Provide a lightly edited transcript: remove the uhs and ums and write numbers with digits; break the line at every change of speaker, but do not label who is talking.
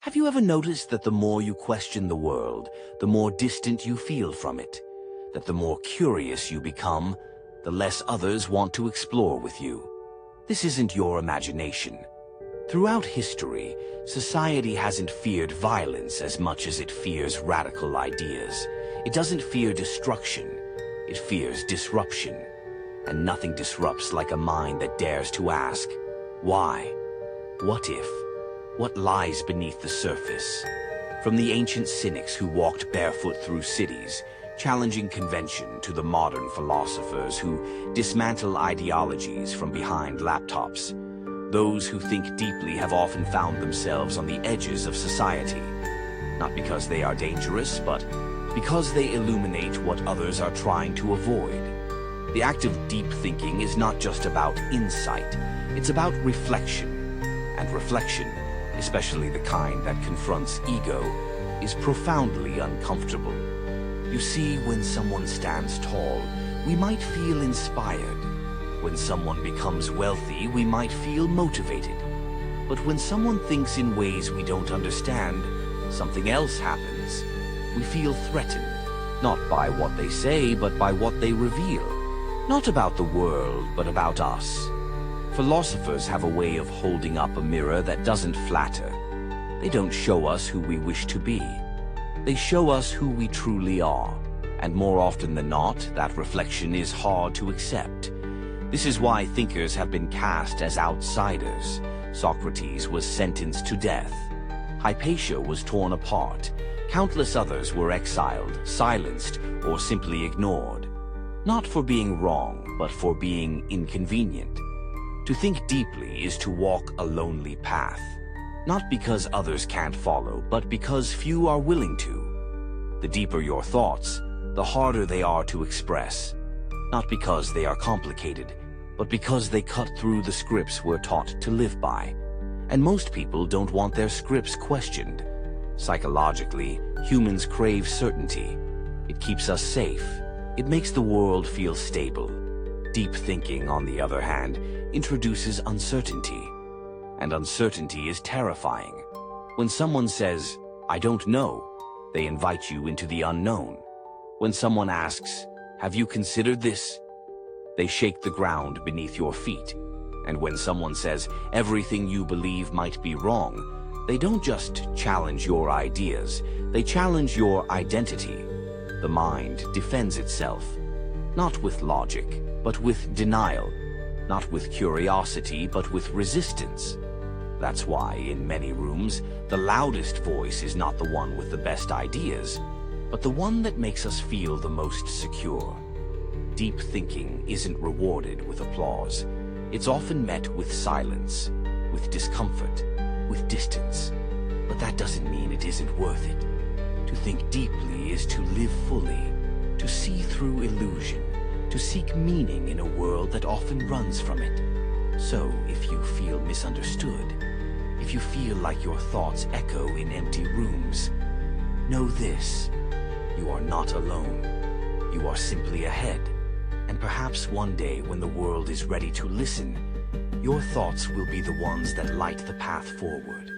Have you ever noticed that the more you question the world, the more distant you feel from it? That the more curious you become, the less others want to explore with you? This isn't your imagination. Throughout history, society hasn't feared violence as much as it fears radical ideas. It doesn't fear destruction, it fears disruption. And nothing disrupts like a mind that dares to ask, why? What if? What lies beneath the surface? From the ancient cynics who walked barefoot through cities, challenging convention, to the modern philosophers who dismantle ideologies from behind laptops, those who think deeply have often found themselves on the edges of society, not because they are dangerous, but because they illuminate what others are trying to avoid. The act of deep thinking is not just about insight, it's about reflection. And reflection, especially the kind that confronts ego, is profoundly uncomfortable. You see, when someone stands tall, we might feel inspired. When someone becomes wealthy, we might feel motivated. But when someone thinks in ways we don't understand, something else happens. We feel threatened, not by what they say, but by what they reveal. Not about the world, but about us. Philosophers have a way of holding up a mirror that doesn't flatter. They don't show us who we wish to be. They show us who we truly are. And more often than not, that reflection is hard to accept. This is why thinkers have been cast as outsiders. Socrates was sentenced to death. Hypatia was torn apart. Countless others were exiled, silenced, or simply ignored. Not for being wrong, but for being inconvenient. To think deeply is to walk a lonely path, not because others can't follow, but because few are willing to. The deeper your thoughts, the harder they are to express, not because they are complicated, but because they cut through the scripts we're taught to live by. And most people don't want their scripts questioned. Psychologically, humans crave certainty. It keeps us safe. It makes the world feel stable. Deep thinking, on the other hand, introduces uncertainty. And uncertainty is terrifying. When someone says, "I don't know," they invite you into the unknown. When someone asks, "Have you considered this?" they shake the ground beneath your feet. And when someone says, "Everything you believe might be wrong," they don't just challenge your ideas, they challenge your identity. The mind defends itself, not with logic, but with denial, not with curiosity, but with resistance. That's why, in many rooms, the loudest voice is not the one with the best ideas, but the one that makes us feel the most secure. Deep thinking isn't rewarded with applause. It's often met with silence, with discomfort, with distance. But that doesn't mean it isn't worth it. To think deeply is to live fully, to see through illusion, to seek meaning in a world that often runs from it. So, if you feel misunderstood, if you feel like your thoughts echo in empty rooms, know this: you are not alone. You are simply ahead. And perhaps one day, when the world is ready to listen, your thoughts will be the ones that light the path forward.